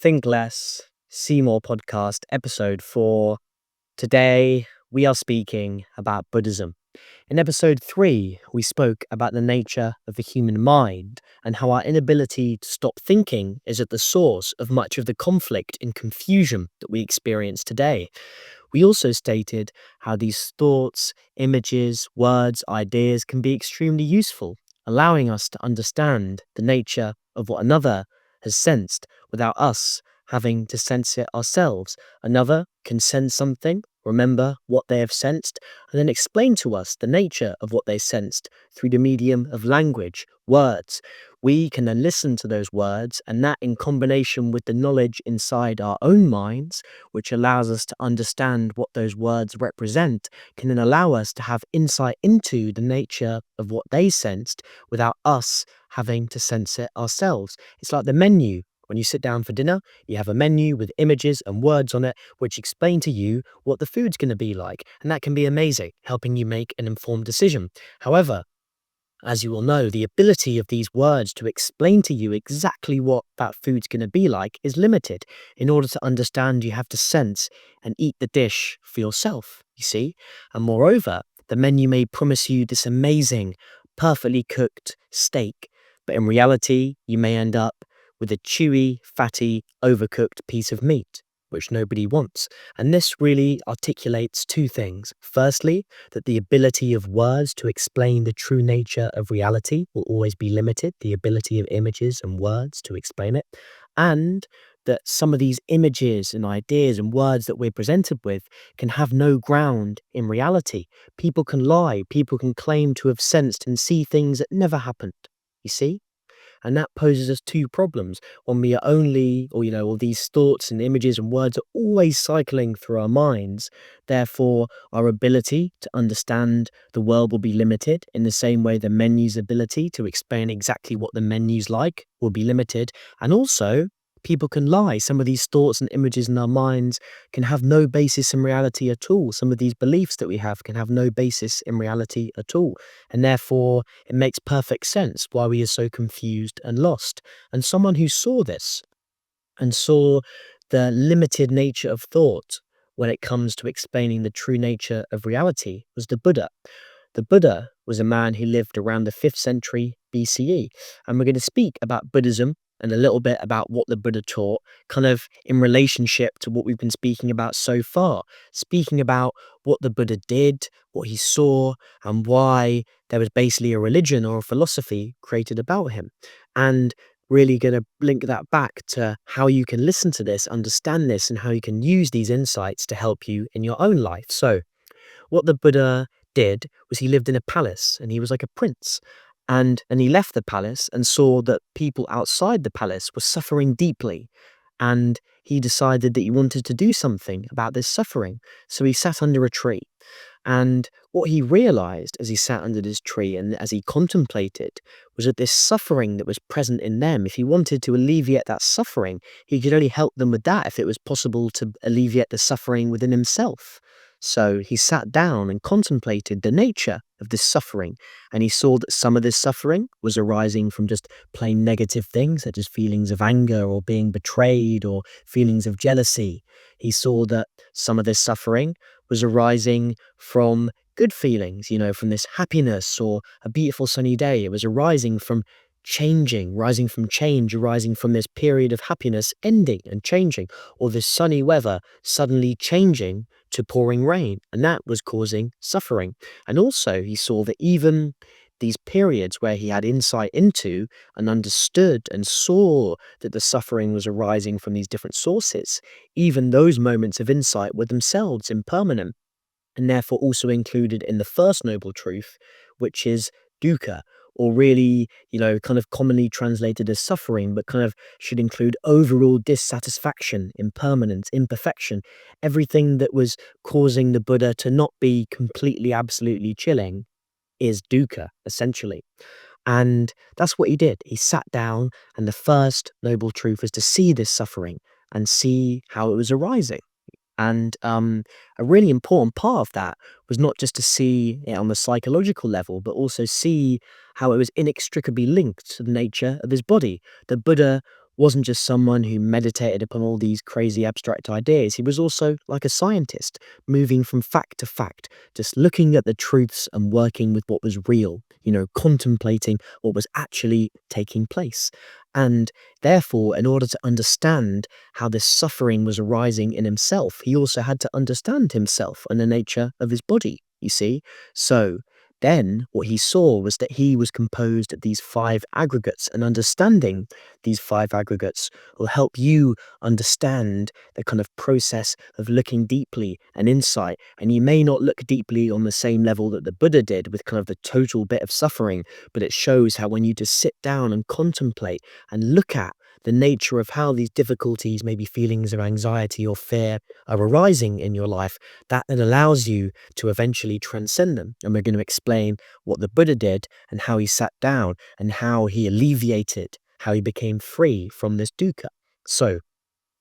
Think Less, See More podcast, episode 4. Today, we are speaking about Buddhism. In episode 3, we spoke about the nature of the human mind and how our inability to stop thinking is at the source of much of the conflict and confusion that we experience today. We also stated how these thoughts, images, words, ideas can be extremely useful, allowing us to understand the nature of what another has sensed without us having to sense it ourselves. Another can sense something, remember what they have sensed, and then explain to us the nature of what they sensed through the medium of language, words. We can then listen to those words, and that in combination with the knowledge inside our own minds, which allows us to understand what those words represent, can then allow us to have insight into the nature of what they sensed without us having to sense it ourselves. It's like the menu. When you sit down for dinner, you have a menu with images and words on it which explain to you what the food's going to be like, and that can be amazing, helping you make an informed decision. However, as you will know, the ability of these words to explain to you exactly what that food's going to be like is limited. In order to understand, you have to sense and eat the dish for yourself, you see? And moreover, the menu may promise you this amazing, perfectly cooked steak, but in reality, you may end up with a chewy, fatty, overcooked piece of meat, which nobody wants. And this really articulates two things. Firstly, that the ability of words to explain the true nature of reality will always be limited, the ability of images and words to explain it, and that some of these images and ideas and words that we're presented with can have no ground in reality. People can lie, people can claim to have sensed and see things that never happened, you see? And that poses us two problems when we are only, or all these thoughts and images and words are always cycling through our minds. Therefore, our ability to understand the world will be limited in the same way the menu's ability to explain exactly what the menu's like will be limited. And also, people can lie. Some of these thoughts and images in our minds can have no basis in reality at all. Some of these beliefs that we have can have no basis in reality at all. And therefore, it makes perfect sense why we are so confused and lost. And someone who saw this and saw the limited nature of thought when it comes to explaining the true nature of reality was the Buddha. The Buddha was a man who lived around the 5th century BCE. And we're going to speak about Buddhism and a little bit about what the Buddha taught, kind of in relationship to what we've been speaking about so far, speaking about what the Buddha did, what he saw, and why there was basically a religion or a philosophy created about him. And really going to link that back to how you can listen to this, understand this, and how you can use these insights to help you in your own life. So, what the Buddha did was he lived in a palace and he was like a prince. And he left the palace and saw that people outside the palace were suffering deeply. And he decided that he wanted to do something about this suffering. So he sat under a tree. And what he realized as he sat under this tree and as he contemplated was that this suffering that was present in them, if he wanted to alleviate that suffering, he could only help them with that if it was possible to alleviate the suffering within himself. So he sat down and contemplated the nature of this suffering, and he saw that some of this suffering was arising from just plain negative things, such as feelings of anger or being betrayed or feelings of jealousy. He saw that some of this suffering was arising from good feelings, from this happiness or a beautiful sunny day. It was arising from changing, rising from change, arising from this period of happiness ending and changing, or this sunny weather suddenly changing to pouring rain, and that was causing suffering. And also he saw that even these periods where he had insight into and understood and saw that the suffering was arising from these different sources, even those moments of insight were themselves impermanent, and therefore also included in the first noble truth, which is dukkha, or really, kind of commonly translated as suffering, but kind of should include overall dissatisfaction, impermanence, imperfection, everything that was causing the Buddha to not be completely, absolutely chilling is dukkha, essentially. And that's what he did. He sat down, and the first noble truth was to see this suffering and see how it was arising. And a really important part of that was not just to see it on the psychological level, but also see how it was inextricably linked to the nature of his body. The Buddha wasn't just someone who meditated upon all these crazy abstract ideas. He was also like a scientist, moving from fact to fact, just looking at the truths and working with what was real, contemplating what was actually taking place. And therefore, in order to understand how this suffering was arising in himself, he also had to understand himself and the nature of his body, you see? So, then, what he saw was that he was composed of these five aggregates, and understanding these five aggregates will help you understand the kind of process of looking deeply and insight. And you may not look deeply on the same level that the Buddha did with kind of the total bit of suffering, but it shows how when you just sit down and contemplate and look at the nature of how these difficulties, maybe feelings of anxiety or fear, are arising in your life, that then allows you to eventually transcend them. And we're going to explain what the Buddha did and how he sat down and how he alleviated, how he became free from this dukkha. So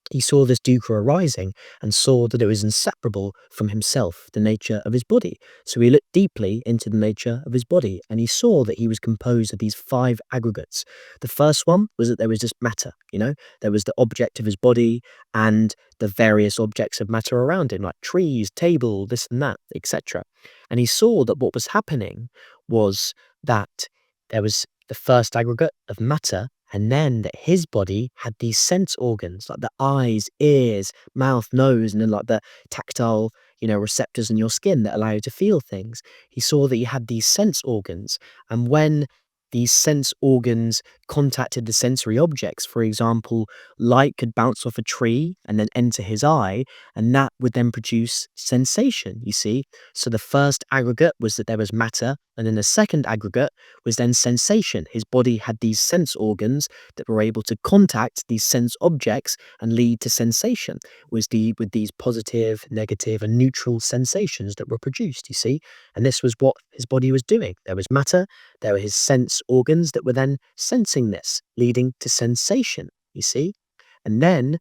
he saw this dukkha arising and saw that it was inseparable from himself, the nature of his body. So he looked deeply into the nature of his body and he saw that he was composed of these five aggregates. The first one was that there was just matter, there was the object of his body and the various objects of matter around him, like trees, table, this and that, etc. And he saw that what was happening was that there was the first aggregate of matter, and then that his body had these sense organs, like the eyes, ears, mouth, nose, and then like the tactile, receptors in your skin that allow you to feel things. He saw that he had these sense organs. And when these sense organs contacted the sensory objects, for example, light could bounce off a tree and then enter his eye, and that would then produce sensation, you see. So the first aggregate was that there was matter, and then the second aggregate was then sensation. His body had these sense organs that were able to contact these sense objects and lead to sensation, with these positive, negative, and neutral sensations that were produced, you see. And this was what his body was doing. There was matter, there were his sense organs that were then sensing this, leading to sensation, you see. And then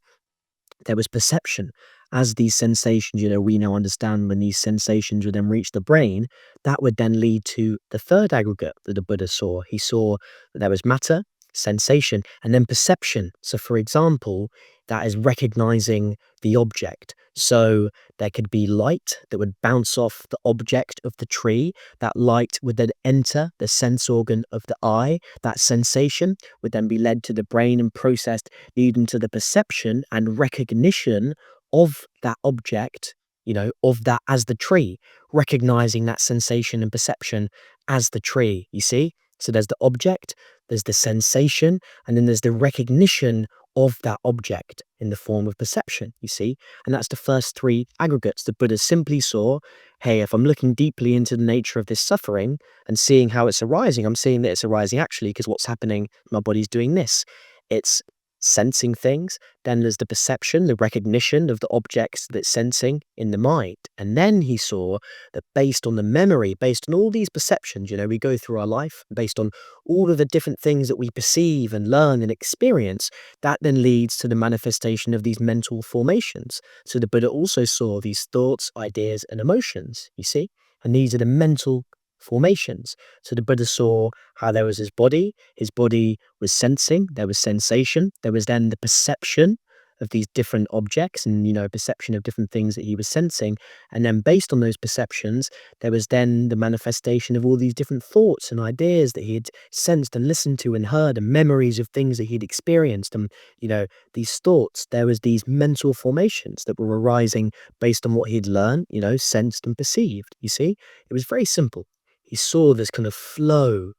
there was perception. As these sensations, we now understand when these sensations would then reach the brain, that would then lead to the third aggregate that the Buddha saw. He saw that there was matter, sensation, and then perception. So, for example, that is recognizing the object. So there could be light that would bounce off the object of the tree. That light would then enter the sense organ of the eye. That sensation would then be led to the brain and processed, leading to the perception and recognition of that object, of that as the tree, recognizing that sensation and perception as the tree, you see? So there's the object, there's the sensation, and then there's the recognition of that object in the form of perception, you see? And that's the first three aggregates. The Buddha simply saw, hey, if I'm looking deeply into the nature of this suffering and seeing how it's arising, I'm seeing that it's arising actually because what's happening, my body's doing this. It's sensing things. Then there's the perception, the recognition of the objects that it's sensing in the mind. And then he saw that based on the memory, based on all these perceptions, we go through our life, based on all of the different things that we perceive and learn and experience, that then leads to the manifestation of these mental formations. So the Buddha also saw these thoughts, ideas, and emotions, you see? And these are the mental formations. So the Buddha saw how there was his body was sensing, there was sensation, there was then the perception of these different objects and, perception of different things that he was sensing. And then based on those perceptions, there was then the manifestation of all these different thoughts and ideas that he had sensed and listened to and heard and memories of things that he'd experienced. And, these thoughts, there was these mental formations that were arising based on what he'd learned, sensed and perceived. You see, it was very simple. He saw this kind of flow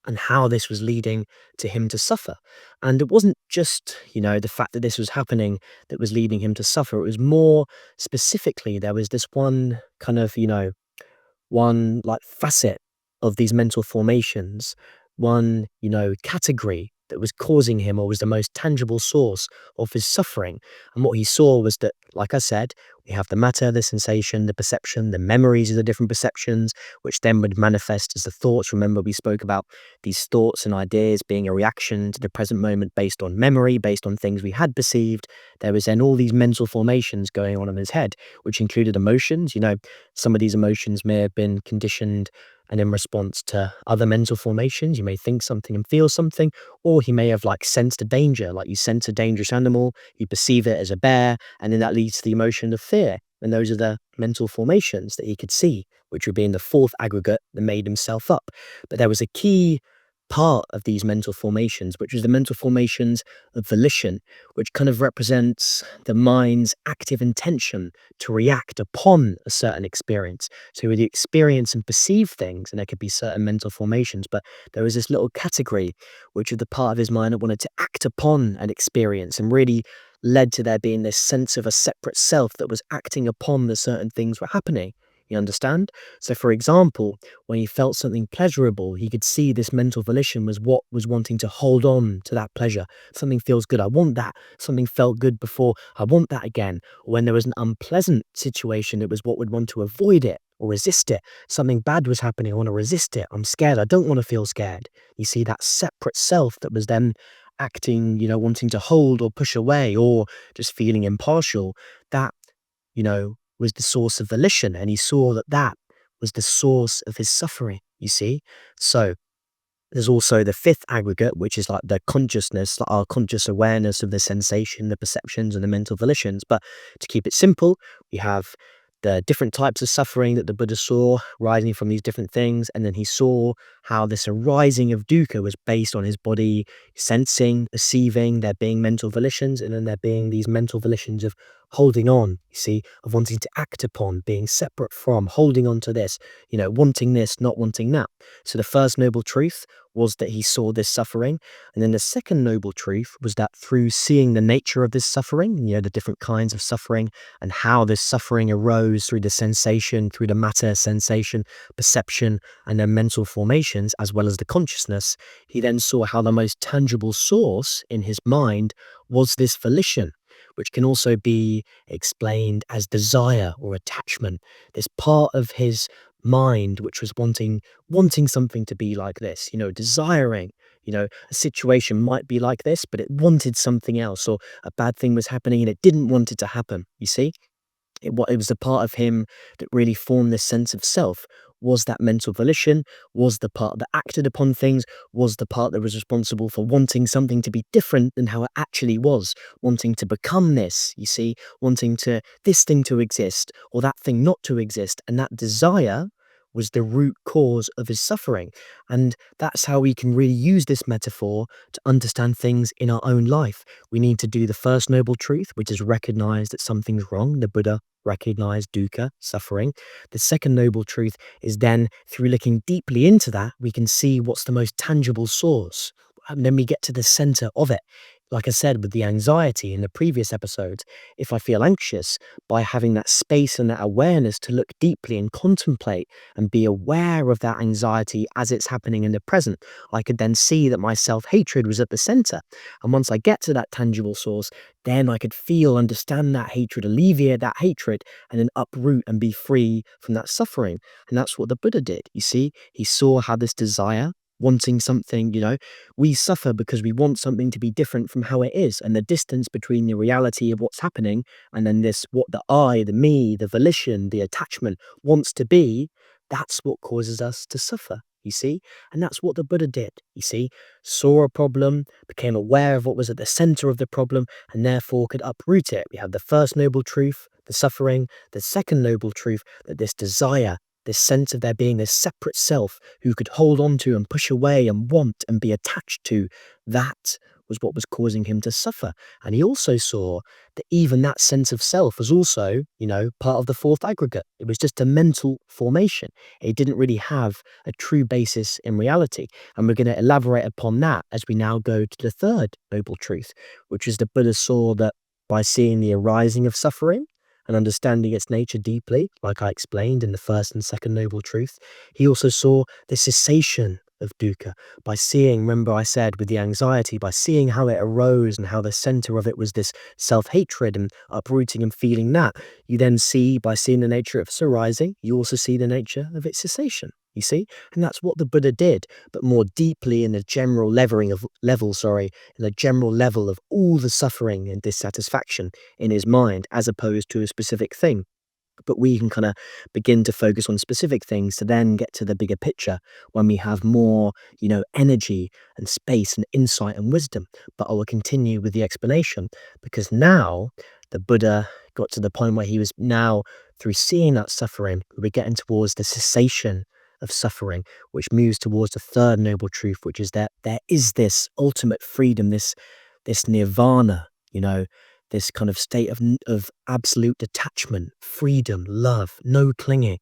and how this was leading to him to suffer. And it wasn't just, the fact that this was happening that was leading him to suffer. It was more specifically, there was this one kind of, one like facet of these mental formations, one, category that was causing him or was the most tangible source of his suffering. And what he saw was that, like I said, we have the matter, the sensation, the perception, the memories of the different perceptions, which then would manifest as the thoughts. Remember, we spoke about these thoughts and ideas being a reaction to the present moment based on memory, based on things we had perceived. There was then all these mental formations going on in his head, which included emotions. Some of these emotions may have been conditioned And in response to other mental formations, you may think something and feel something, or he may have like sensed a danger, like you sense a dangerous animal, you perceive it as a bear, and then that leads to the emotion of fear. And those are the mental formations that he could see, which would be in the fourth aggregate that made himself up. But there was a key part of these mental formations, which was the mental formations of volition, which kind of represents the mind's active intention to react upon a certain experience. So we experience and perceive things, and there could be certain mental formations, but there was this little category, which is the part of his mind that wanted to act upon an experience and really led to there being this sense of a separate self that was acting upon the certain things were happening. You understand? So, for example, when he felt something pleasurable, he could see this mental volition was what was wanting to hold on to that pleasure. Something feels good, I want that. Something felt good before, I want that again. Or when there was an unpleasant situation, it was what would want to avoid it or resist it. Something bad was happening, I want to resist it. I'm scared, I don't want to feel scared. You see, that separate self that was then acting, wanting to hold or push away or just feeling impartial, that was the source of volition. And he saw that that was the source of his suffering, you see? So there's also the fifth aggregate, which is like the consciousness, like our conscious awareness of the sensation, the perceptions, and the mental volitions. But to keep it simple, we have the different types of suffering that the Buddha saw rising from these different things. And then he saw how this arising of dukkha was based on his body sensing, perceiving, there being mental volitions, and then there being these mental volitions of holding on, you see, of wanting to act upon, being separate from, holding on to this, wanting this, not wanting that. So the first noble truth was that he saw this suffering. And then the second noble truth was that through seeing the nature of this suffering, the different kinds of suffering and how this suffering arose through the sensation, through the matter, sensation, perception, and then mental formations, as well as the consciousness, he then saw how the most tangible source in his mind was this volition, which can also be explained as desire or attachment. This part of his mind which was wanting something to be like this, desiring, a situation might be like this, but it wanted something else, or a bad thing was happening and it didn't want it to happen, you see? It was the part of him that really formed this sense of self. Was that mental volition? Was the part that acted upon things? Was the part that was responsible for wanting something to be different than how it actually was? Wanting to become this, you see? Wanting this thing to exist or that thing not to exist. And that desire was the root cause of his suffering. And that's how we can really use this metaphor to understand things in our own life. We need to do the first noble truth, which is recognize that something's wrong. The Buddha recognized dukkha, suffering. The second noble truth is then, through looking deeply into that, we can see what's the most tangible source. And then we get to the center of it. Like I said, with the anxiety in the previous episodes, if I feel anxious, by having that space and that awareness to look deeply and contemplate and be aware of that anxiety as it's happening in the present, I could then see that my self-hatred was at the center. And once I get to that tangible source, then I could feel, understand that hatred, alleviate that hatred, and then uproot and be free from that suffering. And that's what the Buddha did. You see, he saw how this desire, wanting something, we suffer because we want something to be different from how it is. And the distance between the reality of what's happening and then what the I, the me, the volition, the attachment wants to be, that's what causes us to suffer. You see? And that's what the Buddha did, you see? Saw a problem, became aware of what was at the center of the problem, and therefore could uproot it. We have the first noble truth, the suffering, the second noble truth, that this desire, this sense of there being this separate self who could hold on to and push away and want and be attached to, that was what was causing him to suffer. And he also saw that even that sense of self was also, part of the fourth aggregate. It was just a mental formation. It didn't really have a true basis in reality. And we're going to elaborate upon that as we now go to the third noble truth, which is the Buddha saw that by seeing the arising of suffering and understanding its nature deeply, like I explained in the first and second noble truth, he also saw the cessation of dukkha by seeing, remember I said with the anxiety, by seeing how it arose and how the center of it was this self-hatred and uprooting and feeling that, you then see, by seeing the nature of its arising, you also see the nature of its cessation. You see? And that's what the Buddha did, but more deeply in the general in the general level of all the suffering and dissatisfaction in his mind, as opposed to a specific thing. But we can kind of begin to focus on specific things to then get to the bigger picture when we have more, energy and space and insight and wisdom. But I will continue with the explanation because now the Buddha got to the point where he was now, through seeing that suffering, we were getting towards the cessation of suffering, which moves towards the third noble truth, which is that there is this ultimate freedom, this nirvana, this kind of state of absolute detachment, freedom, love, no clinging,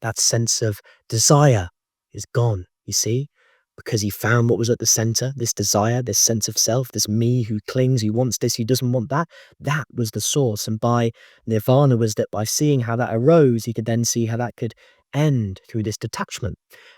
that sense of desire is gone, you see, because he found what was at the center, this desire, this sense of self, this me who clings, who wants this, who doesn't want that. That was the source. And by nirvana was that by seeing how that arose, he could then see how that could end through this detachment.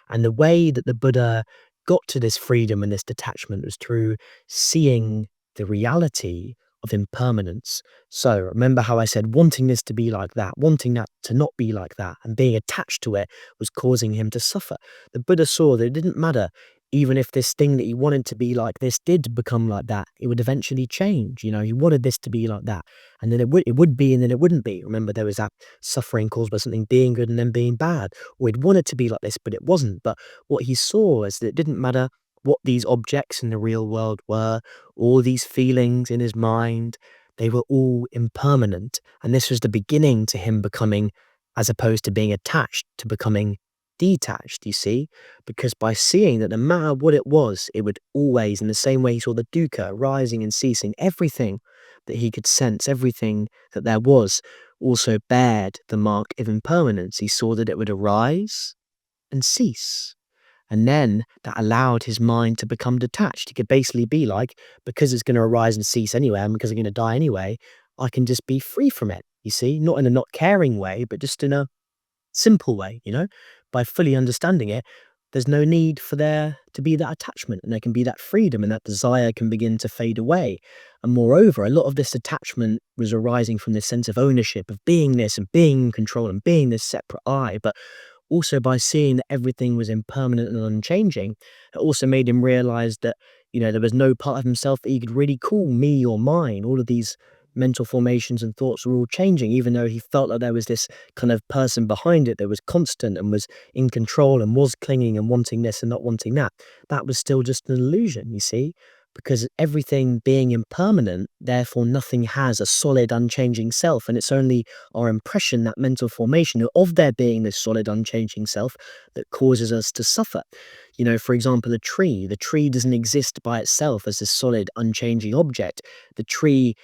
And the way that the Buddha got to this freedom and this detachment was through seeing the reality of impermanence. So remember how I said wanting this to be like that, wanting that to not be like that, and being attached to it was causing him to suffer. The Buddha saw that it didn't matter, even if this thing that he wanted to be like this did become like that, it would eventually change. He wanted this to be like that, and then it would be, and then it wouldn't be. Remember, there was that suffering caused by something being good and then being bad. Or he'd want it to be like this, but it wasn't. But what he saw is that it didn't matter what these objects in the real world were, all these feelings in his mind, they were all impermanent. And this was the beginning to him becoming, as opposed to being attached, to becoming detached, you see? Because by seeing that no matter what it was, it would always, in the same way he saw the dukkha rising and ceasing, everything that he could sense, everything that there was, also bared the mark of impermanence. He saw that it would arise and cease. And then that allowed his mind to become detached. He could basically be like, because it's going to arise and cease anyway, and because I'm going to die anyway, I can just be free from it, you see? Not in a not caring way, but just in a simple way, by fully understanding it. There's no need for there to be that attachment, and there can be that freedom, and that desire can begin to fade away. And moreover, a lot of this attachment was arising from this sense of ownership, of being this and being in control and being this separate I. But also by seeing that everything was impermanent and unchanging, it also made him realize that, there was no part of himself that he could really call me or mine. All of these mental formations and thoughts were all changing, even though he felt like there was this kind of person behind it that was constant and was in control and was clinging and wanting this and not wanting that. That was still just an illusion, you see? Because everything being impermanent, therefore nothing has a solid, unchanging self. And it's only our impression, that mental formation of there being this solid, unchanging self, that causes us to suffer. For example, the tree doesn't exist by itself as a solid, unchanging object. The tree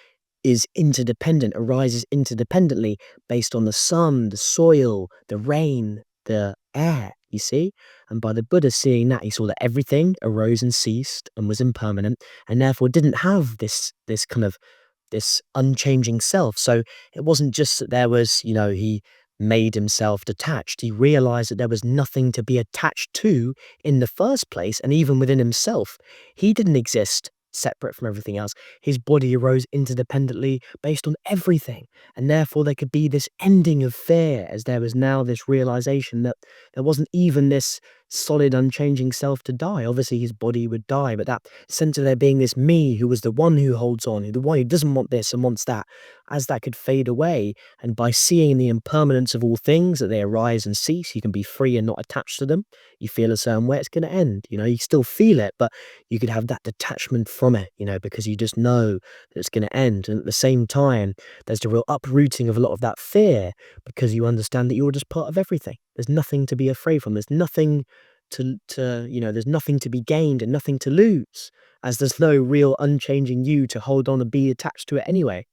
is interdependent, arises interdependently based on the sun, the soil, the rain, the air, you see? And by the Buddha seeing that, he saw that everything arose and ceased and was impermanent, and therefore didn't have this kind of this unchanging self. So it wasn't just that there was, he made himself detached. He realized that there was nothing to be attached to in the first place, and even within himself, he didn't exist separate from everything else. His body arose interdependently based on everything, and therefore there could be this ending of fear, as there was now this realization that there wasn't even this solid, unchanging self to die. Obviously, his body would die, but that sense of there being this me who was the one who holds on, the one who doesn't want this and wants that, as that could fade away, and by seeing the impermanence of all things, that they arise and cease, you can be free and not attached to them. You feel a certain way, it's going to end. You still feel it, but you could have that detachment from it, because you just know that it's going to end. And at the same time, there's the real uprooting of a lot of that fear, because you understand that you're just part of everything. There's nothing to be afraid from. There's nothing there's nothing to be gained and nothing to lose, as there's no real unchanging you to hold on and be attached to it anyway.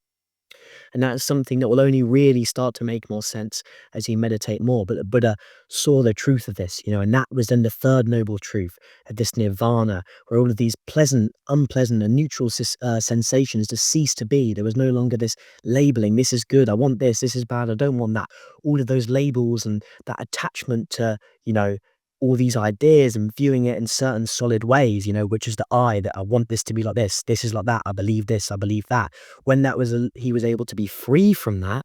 And that's something that will only really start to make more sense as you meditate more. But the Buddha saw the truth of this, and that was then the third noble truth of this nirvana, where all of these pleasant, unpleasant, and neutral sensations just ceased to be. There was no longer this labeling, this is good, I want this is bad, I don't want that. All of those labels and that attachment to, all these ideas and viewing it in certain solid ways, which is the I, that I want this to be like this is like that, I believe this, I believe that. When he was able to be free from that,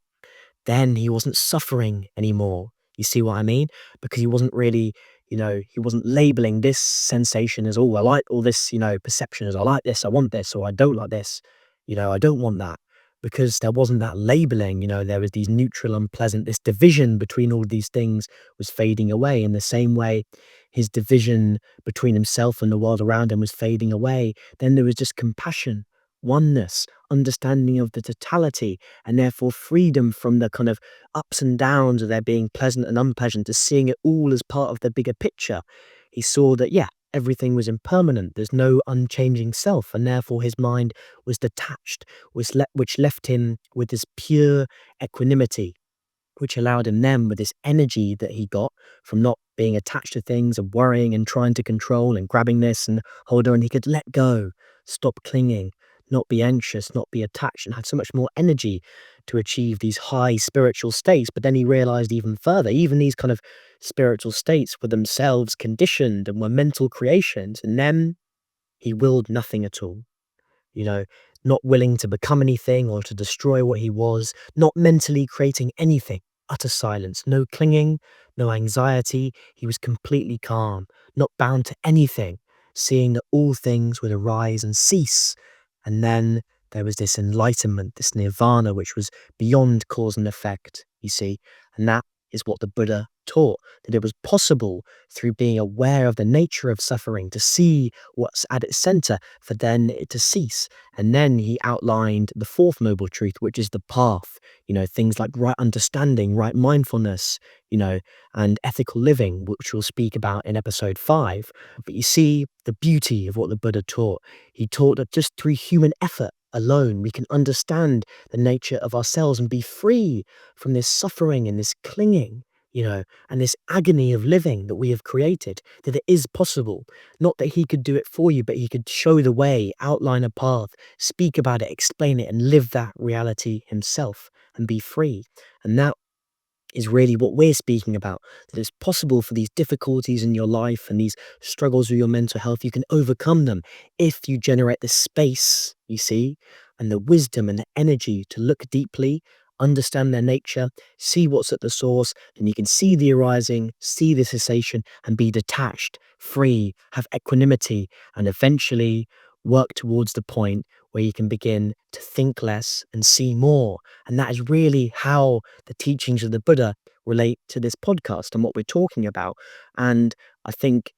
then he wasn't suffering anymore. You see what I mean? Because he wasn't really, he wasn't labeling this sensation as, oh, I like all this, perception as I like this, I want this, or I don't like this, I don't want that. because there wasn't that labeling, there was these neutral, unpleasant, this division between all these things was fading away. In the same way, his division between himself and the world around him was fading away. Then there was just compassion, oneness, understanding of the totality, and therefore freedom from the kind of ups and downs of there being pleasant and unpleasant, to seeing it all as part of the bigger picture. He saw that, yeah, everything was impermanent. There's no unchanging self, and therefore his mind was detached, which left him with this pure equanimity, which allowed him then, with this energy that he got from not being attached to things and worrying and trying to control and grabbing this and hold on, he could let go, stop clinging, not be anxious, not be attached, and had so much more energy to achieve these high spiritual states. But then he realized even further, even these kind of spiritual states were themselves conditioned and were mental creations. And then he willed nothing at all, you know, not willing to become anything or to destroy what he was, not mentally creating anything, utter silence, no clinging, no anxiety. He was completely calm, not bound to anything, seeing that all things would arise and cease. And then there was this enlightenment, this nirvana, which was beyond cause and effect, you see. And that is what the Buddha taught, that it was possible through being aware of the nature of suffering to see what's at its center, for then it to cease. And then he outlined the fourth noble truth, which is the path, things like right understanding, right mindfulness, and ethical living, which we'll speak about in episode 5. But you see the beauty of what the Buddha taught. He taught that just through human effort alone, we can understand the nature of ourselves and be free from this suffering and this clinging, and this agony of living that we have created, that it is possible. Not that he could do it for you, but he could show the way, outline a path, speak about it, explain it, and live that reality himself and be free. And that is really what we're speaking about, that it's possible for these difficulties in your life and these struggles with your mental health, you can overcome them if you generate the space, you see, and the wisdom and the energy to look deeply, understand their nature, see what's at the source, and you can see the arising, see the cessation, and be detached, free, have equanimity, and eventually work towards the point where you can begin to think less and see more. And that is really how the teachings of the Buddha relate to this podcast and what we're talking about. And I think,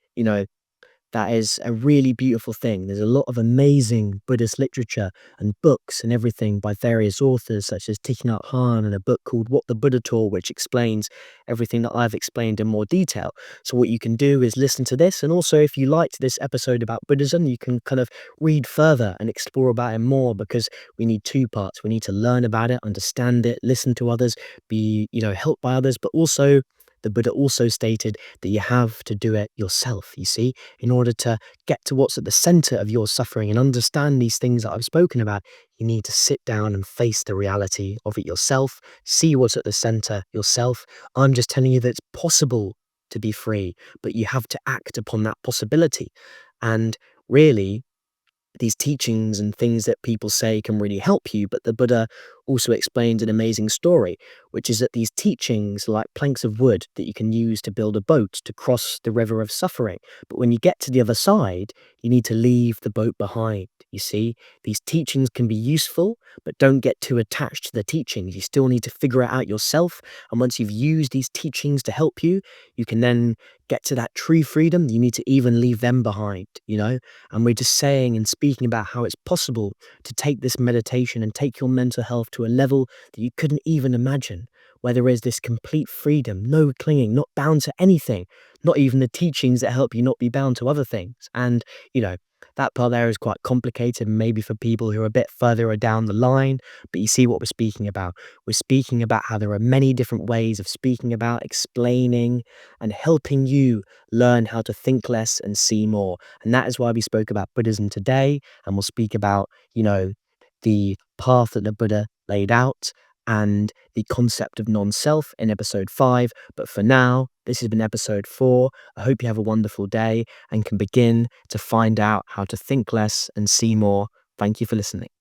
that is a really beautiful thing. There's a lot of amazing Buddhist literature and books and everything by various authors, such as Thich Nhat Hanh, and a book called What the Buddha Taught, which explains everything that I've explained in more detail. So what you can do is listen to this. And also, if you liked this episode about Buddhism, you can kind of read further and explore about it more, because we need two parts. We need to learn about it, understand it, listen to others, be, helped by others, but also the Buddha also stated that you have to do it yourself, you see, in order to get to what's at the center of your suffering and understand these things that I've spoken about. You need to sit down and face the reality of it yourself, see what's at the center yourself. I'm just telling you that it's possible to be free, but you have to act upon that possibility. And really, these teachings and things that people say can really help you, but the Buddha also explained an amazing story, which is that these teachings are like planks of wood that you can use to build a boat to cross the river of suffering. But when you get to the other side, you need to leave the boat behind. You see, these teachings can be useful, but don't get too attached to the teachings. You still need to figure it out yourself. And once you've used these teachings to help you, you can then get to that true freedom. You need to even leave them behind, And we're just saying and speaking about how it's possible to take this meditation and take your mental health to a level that you couldn't even imagine, where there is this complete freedom, no clinging, not bound to anything, not even the teachings that help you not be bound to other things. And, that part there is quite complicated, maybe for people who are a bit further down the line, but you see what we're speaking about. We're speaking about how there are many different ways of speaking about, explaining, and helping you learn how to think less and see more. And that is why we spoke about Buddhism today, and we'll speak about, the path that the Buddha laid out and the concept of non-self in episode 5. But for now, this has been episode 4. I hope you have a wonderful day and can begin to find out how to think less and see more. Thank you for listening.